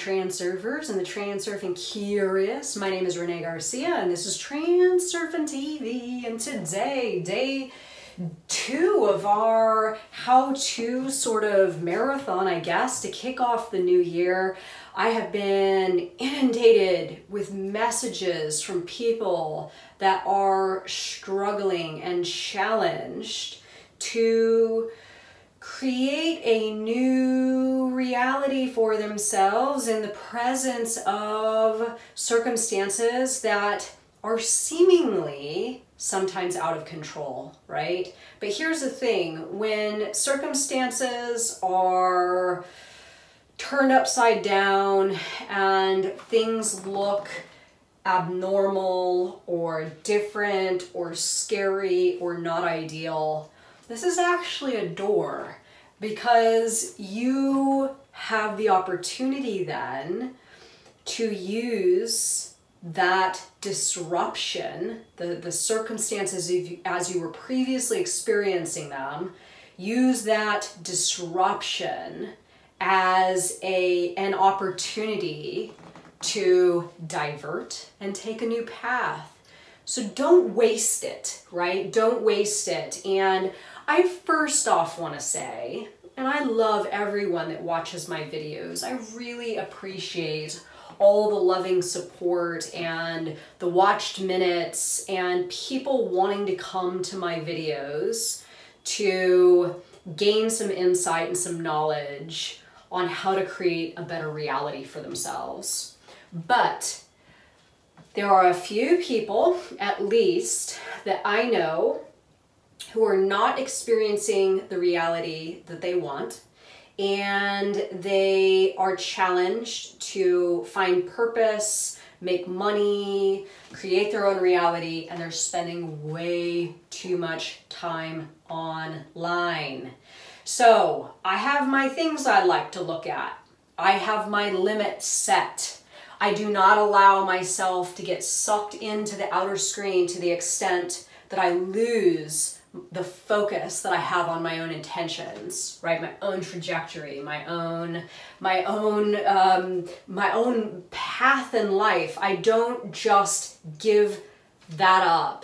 Transurfers and the Transurfing Curious. My name is Renee Garcia and this is Transurfing TV, and today, day 2 of our how-to sort of marathon, I guess, to kick off the new year. I have been inundated with messages from people that are struggling and challenged to create a new reality for themselves in the presence of circumstances that are seemingly sometimes out of control, right? But here's the thing, when circumstances are turned upside down and things look abnormal or different or scary or not ideal, this is actually a door, because you have the opportunity then to use that disruption, the circumstances as you were previously experiencing them, use that disruption as an opportunity to divert and take a new path. So don't waste it, right? Don't waste it. And I first off want to say, and I love everyone that watches my videos, I really appreciate all the loving support and the watched minutes and people wanting to come to my videos to gain some insight and some knowledge on how to create a better reality for themselves. But there are a few people, at least, that I know who are not experiencing the reality that they want, and they are challenged to find purpose, make money, create their own reality, and they're spending way too much time online. So I have my things I like to look at. I have my limits set. I do not allow myself to get sucked into the outer screen to the extent that I lose the focus that I have on my own intentions, right? My own trajectory, my own path in life. I don't just give that up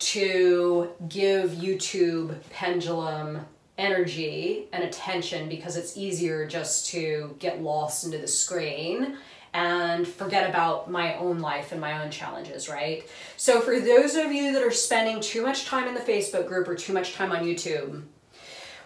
to give YouTube pendulum energy and attention because it's easier just to get lost into the screen and forget about my own life and my own challenges, right? So for those of you that are spending too much time in the Facebook group or too much time on YouTube,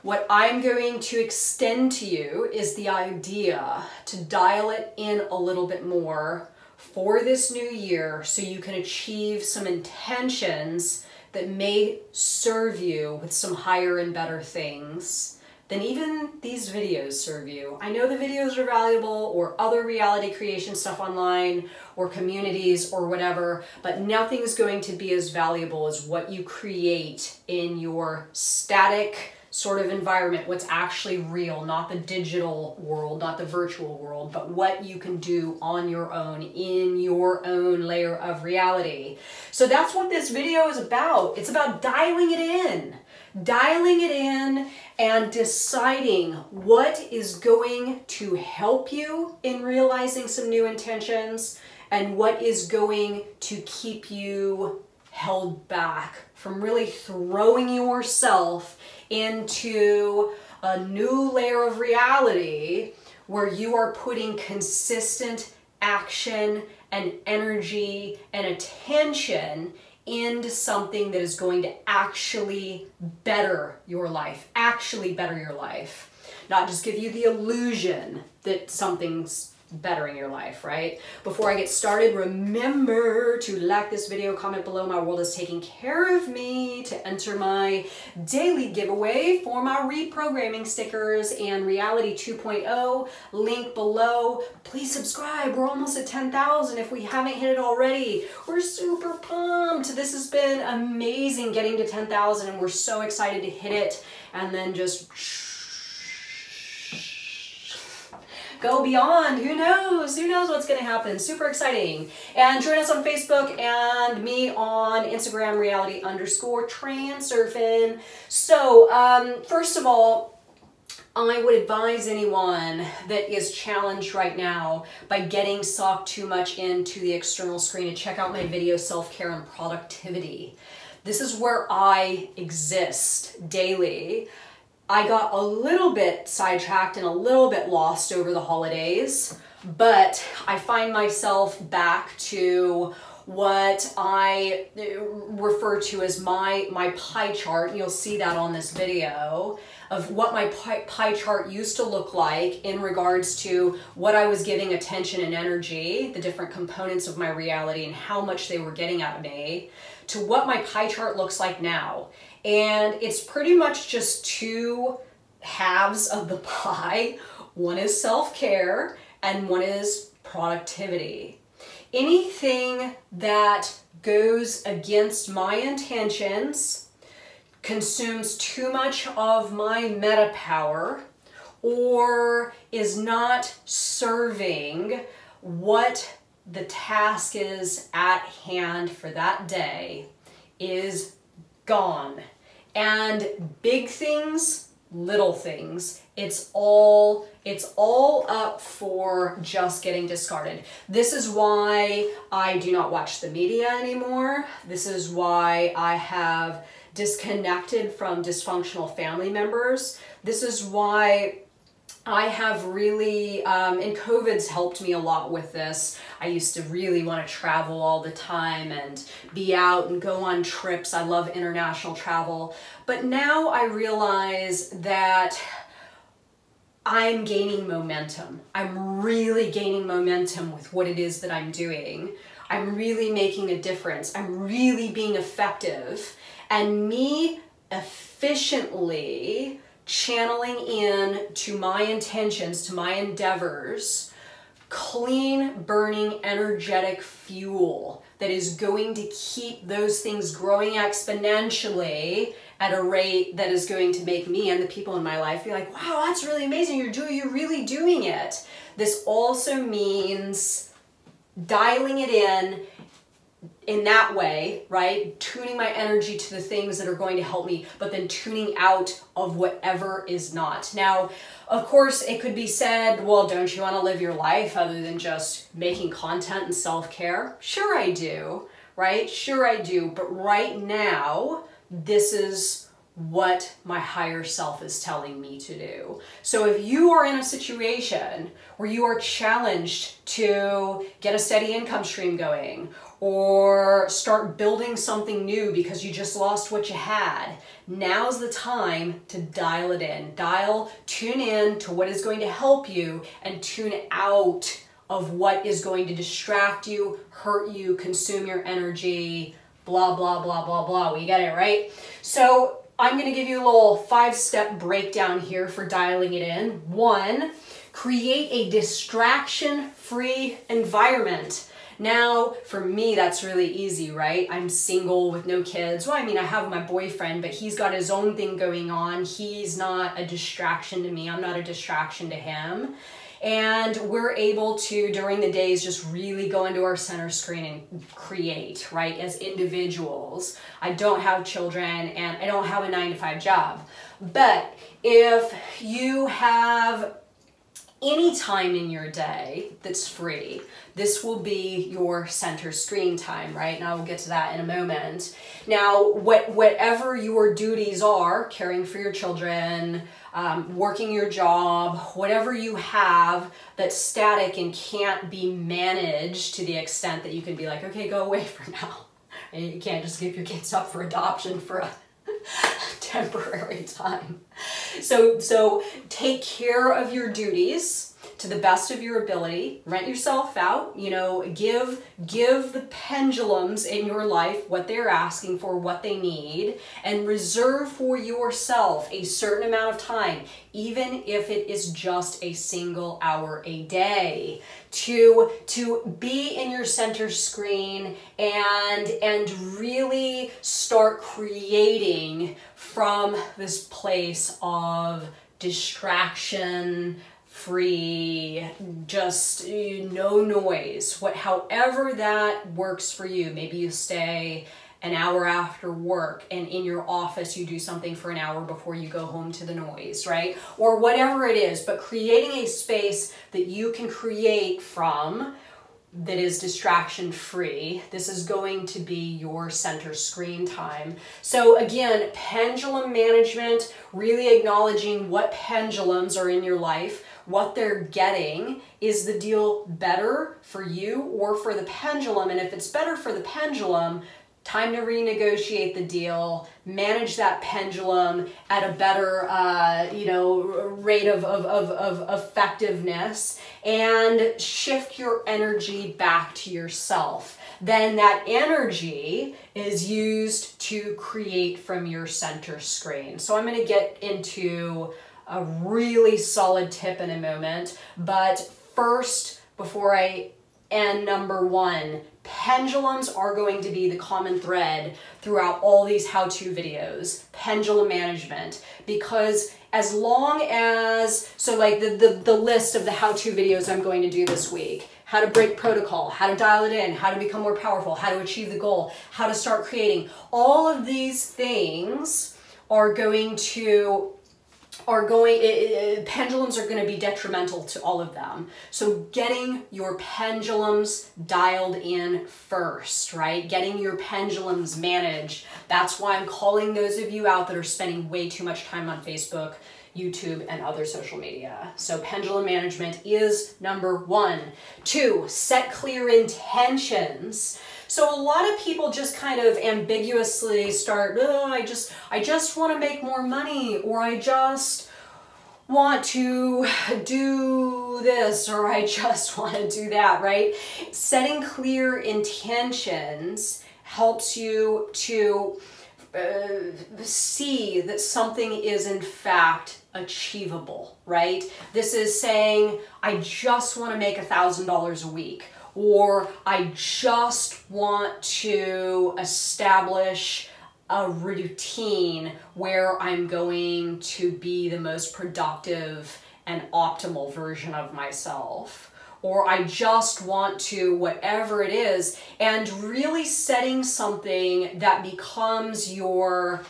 what I'm going to extend to you is the idea to dial it in a little bit more for this new year so you can achieve some intentions that may serve you with some higher and better things than even these videos serve you. I know the videos are valuable, or other reality creation stuff online, or communities, or whatever, but nothing's going to be as valuable as what you create in your static sort of environment, what's actually real, not the digital world, not the virtual world, but what you can do on your own, in your own layer of reality. So that's what this video is about. It's about dialing it in and deciding what is going to help you in realizing some new intentions and what is going to keep you held back from really throwing yourself into a new layer of reality where you are putting consistent action and energy and attention into something that is going to actually better your life, not just give you the illusion that something's bettering your life, right? Before I get started, remember to like this video, comment below. My world is taking care of me, to enter my daily giveaway for my reprogramming stickers and Reality 2.0, link below. Please subscribe. We're almost at 10,000 if we haven't hit it already. We're super pumped. This has been amazing getting to 10,000, and we're so excited to hit it and then just go beyond. Who knows? Who knows what's going to happen? Super exciting. And join us on Facebook and me on Instagram, reality_transurfing. So, first of all, I would advise anyone that is challenged right now by getting sucked too much into the external screen to check out my video, Self-Care and Productivity. This is where I exist daily. I got a little bit sidetracked and a little bit lost over the holidays, but I find myself back to what I refer to as my pie chart. You'll see that on this video of what my pie chart used to look like in regards to what I was giving attention and energy, the different components of my reality and how much they were getting out of me, to what my pie chart looks like now. And it's pretty much just two halves of the pie. One is self-care and one is productivity. Anything that goes against my intentions, consumes too much of my meta power, or is not serving what the task is at hand for that day is gone. And big things, little things, it's all up for just getting discarded. This is why I do not watch the media anymore. This is why I have disconnected from dysfunctional family members. This is why I have really, and COVID's helped me a lot with this. I used to really want to travel all the time and be out and go on trips. I love international travel. But now I realize that I'm gaining momentum. I'm really gaining momentum with what it is that I'm doing. I'm really making a difference. I'm really being effective. And me efficiently channeling in to my intentions, to my endeavors, clean, burning, energetic fuel that is going to keep those things growing exponentially at a rate that is going to make me and the people in my life be like, wow, that's really amazing. You're really doing it. This also means dialing it in that way, right? Tuning my energy to the things that are going to help me, but then tuning out of whatever is not. Now, of course, it could be said, well, don't you want to live your life other than just making content and self-care? Sure I do, right? Sure I do. But right now, this is what my higher self is telling me to do. So if you are in a situation where you are challenged to get a steady income stream going, or start building something new because you just lost what you had, now's the time to dial it in. Tune in to what is going to help you and tune out of what is going to distract you, hurt you, consume your energy, blah, blah, blah, blah, blah. We get it, right? So I'm going to give you a little 5-step breakdown here for dialing it in. 1, create a distraction-free environment. Now, for me, that's really easy, right? I'm single with no kids. Well, I mean, I have my boyfriend, but he's got his own thing going on. He's not a distraction to me. I'm not a distraction to him. And we're able to, during the days, just really go into our center screen and create, right, as individuals. I don't have children and I don't have a 9-to-5 job. But if you have any time in your day that's free, this will be your center screen time, right? And I will get to that in a moment. Now, whatever your duties are, caring for your children, working your job, whatever you have that's static and can't be managed to the extent that you can be like, okay, go away for now. And you can't just give your kids up for adoption for a temporary time. So take care of your duties to the best of your ability. Rent yourself out, you know, give the pendulums in your life what they're asking for, what they need, and reserve for yourself a certain amount of time, even if it is just a single hour a day, to be in your center screen and really start creating from this place of distraction free, just no noise, however that works for you. Maybe you stay an hour after work, and in your office you do something for an hour before you go home to the noise, right? Or whatever it is, but creating a space that you can create from that is distraction free. This is going to be your center screen time. So again, pendulum management, really acknowledging what pendulums are in your life, what they're getting. Is the deal better for you or for the pendulum? And if it's better for the pendulum, time to renegotiate the deal, manage that pendulum at a better, rate of effectiveness, and shift your energy back to yourself. Then that energy is used to create from your center screen. So I'm going to get into a really solid tip in a moment, but first, before I end number one, pendulums are going to be the common thread throughout all these how-to videos, pendulum management, because as long as, so like the list of the how-to videos I'm going to do this week, how to break protocol, how to dial it in, how to become more powerful, how to achieve the goal, how to start creating, all of these things are going to pendulums are going to be detrimental to all of them. So getting your pendulums dialed in first, right? Getting your pendulums managed. That's why I'm calling those of you out that are spending way too much time on Facebook, YouTube, and other social media. So pendulum management is number one. 2, set clear intentions. So a lot of people just kind of ambiguously start, oh, I just want to make more money, or I just want to do this, or I just want to do that, right? Setting clear intentions helps you to see that something is in fact achievable, right? This is saying, I just want to make $1,000 a week, or I just want to establish a routine where I'm going to be the most productive and optimal version of myself, or I just want to, whatever it is, and really setting something that becomes your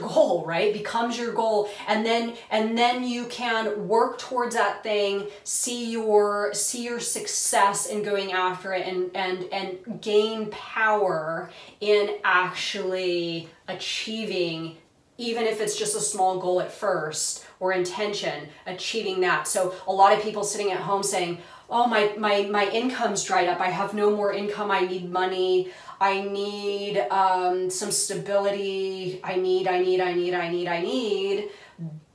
goal, right? Becomes your goal, and then you can work towards that thing, see your success in going after it, and gain power in actually achieving, even if it's just a small goal at first or intention, achieving that. So a lot of people sitting at home saying, oh, my income's dried up, I have no more income, I need money, I need some stability, I need.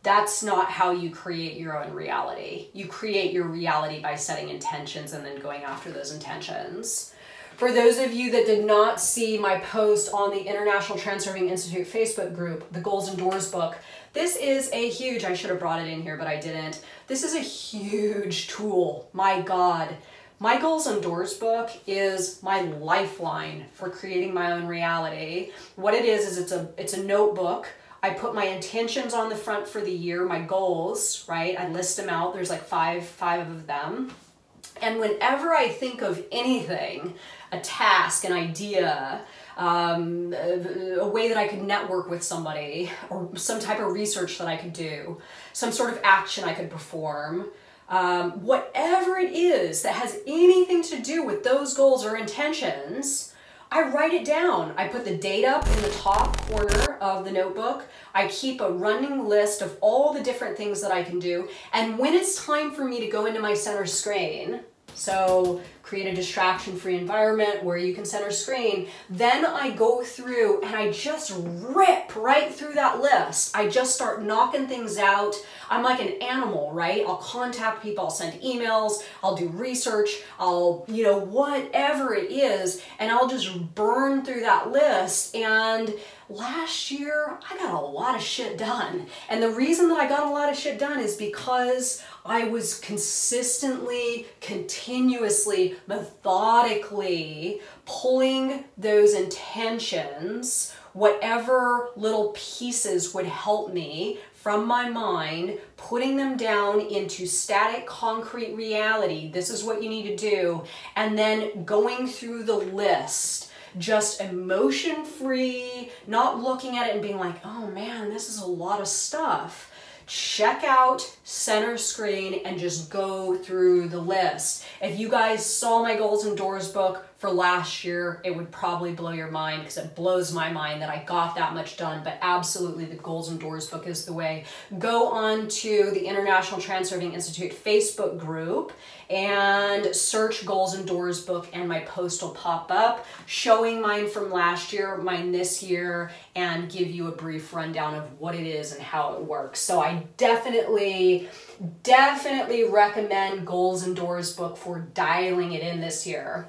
That's not how you create your own reality. You create your reality by setting intentions and then going after those intentions. For those of you that did not see my post on the International Transurfing Institute Facebook group, the Goals and Doors book, this is a huge, I should have brought it in here, but I didn't. This is a huge tool, my God. My Goals and Doors book is my lifeline for creating my own reality. What it is it's a notebook. I put my intentions on the front for the year, my goals, right? I list them out. There's like five of them. And whenever I think of anything, a task, an idea, a way that I could network with somebody, or some type of research that I could do, some sort of action I could perform, whatever it is that has anything to do with those goals or intentions, I write it down. I put the date up in the top corner of the notebook. I keep a running list of all the different things that I can do. And when it's time for me to go into my center screen, so create a distraction-free environment where you can center screen, then I go through and I just rip right through that list. I just start knocking things out. I'm like an animal, right? I'll contact people, I'll send emails, I'll do research, I'll, whatever it is, and I'll just burn through that list. And last year, I got a lot of shit done. And the reason that I got a lot of shit done is because I was consistently, continuously, methodically pulling those intentions, whatever little pieces would help me from my mind, putting them down into static, concrete reality. This is what you need to do. And then going through the list. just emotion free, not looking at it and being like, oh man, this is a lot of stuff. Check out center screen and just go through the list. If you guys saw my Goals and Doors book for last year, it would probably blow your mind, because it blows my mind that I got that much done. But absolutely, the Goals and Doors book is the way. Go on to the International Transurfing Institute Facebook group and search Goals and Doors book, and my post will pop up showing mine from last year, mine this year, and give you a brief rundown of what it is and how it works. So I definitely recommend Goals and Doors book for dialing it in this year.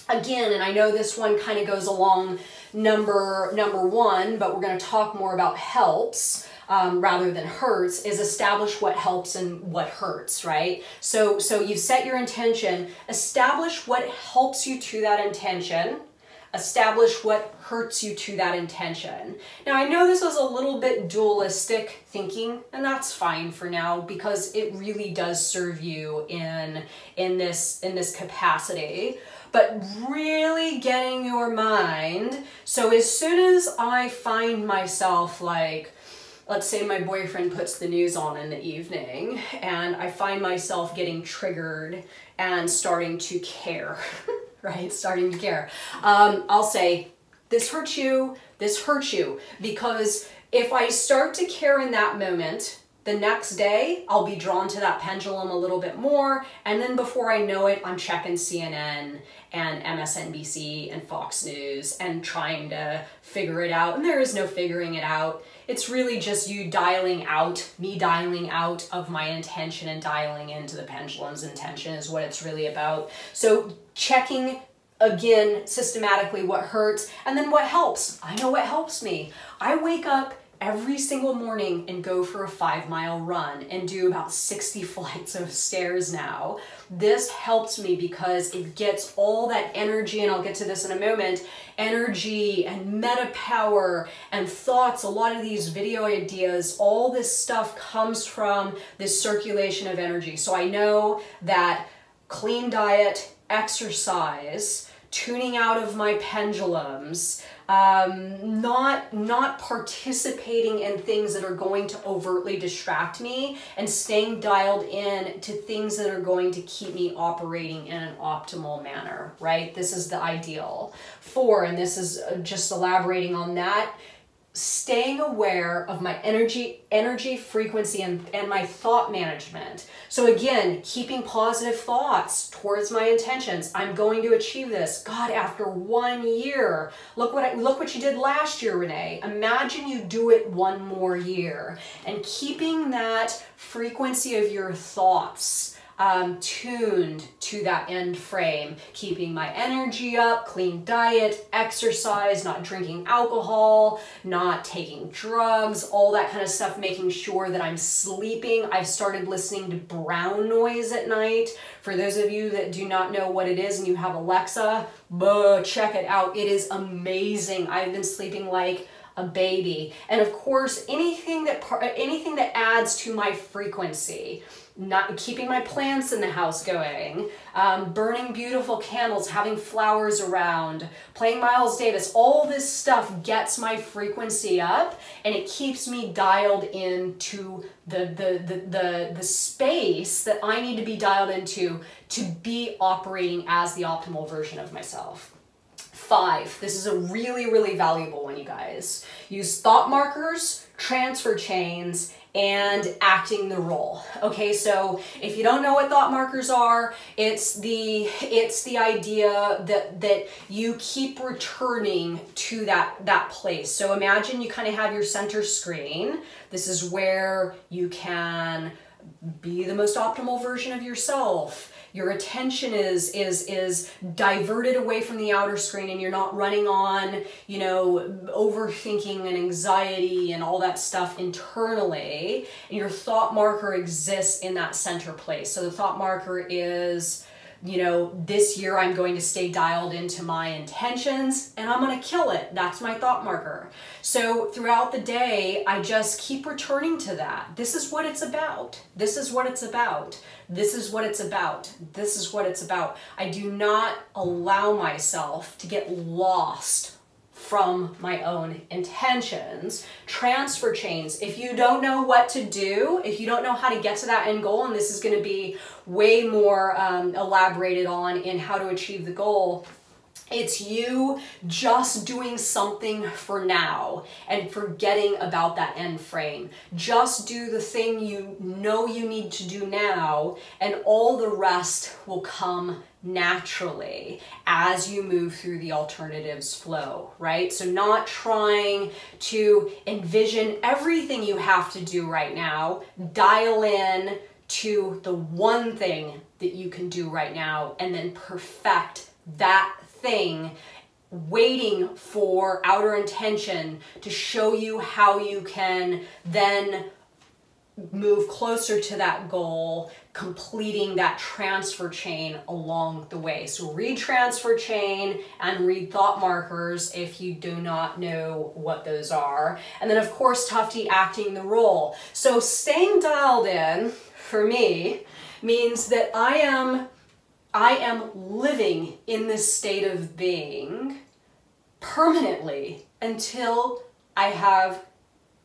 Again, and I know this one kind of goes along number one, but we're going to talk more about helps rather than hurts, is establish what helps and what hurts, right? So you've set your intention, establish what helps you to that intention, establish what hurts you to that intention. Now, I know this is a little bit dualistic thinking, and that's fine for now, because it really does serve you in this capacity. But really getting your mind, so as soon as I find myself, like, let's say my boyfriend puts the news on in the evening and I find myself getting triggered and starting to care, right? Starting to care. I'll say, this hurts you, because if I start to care in that moment, the next day I'll be drawn to that pendulum a little bit more, and then before I know it, I'm checking CNN and MSNBC and Fox News and trying to figure it out, and there is no figuring it out. It's really just me dialing out of my intention and dialing into the pendulum's intention is what it's really about. So checking again systematically what hurts and then what helps. I know what helps me. I wake up every single morning and go for a 5-mile run and do about 60 flights of stairs now. This helps me because it gets all that energy, and I'll get to this in a moment, energy and meta power and thoughts. A lot of these video ideas, all this stuff comes from this circulation of energy. So I know that clean diet, exercise, tuning out of my pendulums, not participating in things that are going to overtly distract me, and staying dialed in to things that are going to keep me operating in an optimal manner, right? This is the ideal. 4, and this is just elaborating on that, staying aware of my energy frequency and my thought management. So again, keeping positive thoughts towards my intentions. I'm going to achieve this. God, after 1 year, look what you did last year, Renee. Imagine you do it 1 more year, and keeping that frequency of your thoughts tuned to that end frame, keeping my energy up, clean diet, exercise, not drinking alcohol, not taking drugs, all that kind of stuff, making sure that I'm sleeping. I've started listening to brown noise at night. For those of you that do not know what it is and you have Alexa, check it out. It is amazing. I've been sleeping like a baby. And of course, anything that adds to my frequency, not keeping my plants in the house going, burning beautiful candles, having flowers around, playing Miles Davis, all this stuff gets my frequency up, and it keeps me dialed into the space that I need to be dialed into to be operating as the optimal version of myself. 5, this is a really, really valuable one, you guys. Use thought markers, transfer chains, and acting the role. Okay, so if you don't know what thought markers are, it's the idea that you keep returning to that place. So imagine you kind of have your center screen. This is where you can be the most optimal version of yourself. Your attention is diverted away from the outer screen, and you're not running on, overthinking and anxiety and all that stuff internally. And your thought marker exists in that center place. So the thought marker is you know, this year I'm going to stay dialed into my intentions and I'm going to kill it. That's my thought marker. So throughout the day, I just keep returning to that. This is what it's about. This is what it's about. This is what it's about. This is what it's about. I do not allow myself to get lost from my own intentions. Transfer chains. If you don't know what to do, if you don't know how to get to that end goal, and this is going to be way more elaborated on in how to achieve the goal, it's you just doing something for now and forgetting about that end frame. Just do the thing you know you need to do now, and all the rest will come naturally as you move through the alternatives flow, right? So not trying to envision everything you have to do right now. Dial in to the one thing that you can do right now and then perfect that thing, waiting for outer intention to show you how you can then move closer to that goal, completing that transfer chain along the way. So read transfer chain and read thought markers if you do not know what those are. And then of course, Tufte acting the role. So staying dialed in for me means that I am living in this state of being permanently until I have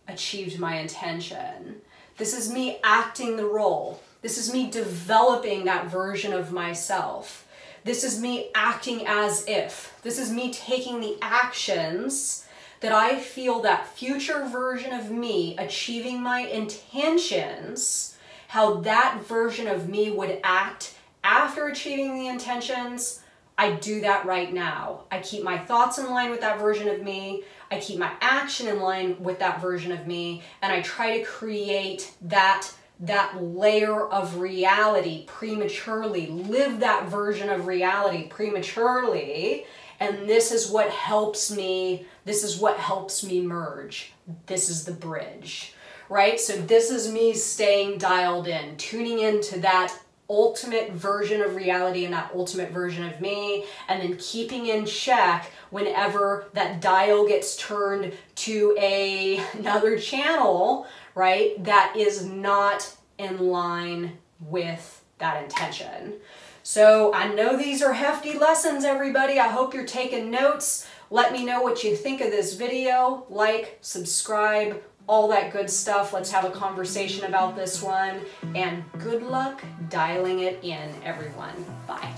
achieved my intention. This is me acting the role. This is me developing that version of myself. This is me acting as if. This is me taking the actions that I feel that future version of me achieving my intentions, how that version of me would act after achieving the intentions. I do that right now. I keep my thoughts in line with that version of me. I keep my action in line with that version of me, and I try to create that layer of reality prematurely, live that version of reality prematurely, and this is what helps me merge. This is the bridge, right? So this is me staying dialed in, tuning into that ultimate version of reality and that ultimate version of me, and then keeping in check whenever that dial gets turned to another channel, right, that is not in line with that intention. So I know these are hefty lessons, everybody. I hope you're taking notes. Let me know what you think of this video. Like, subscribe, all that good stuff. Let's have a conversation about this one, and good luck dialing it in, everyone. Bye.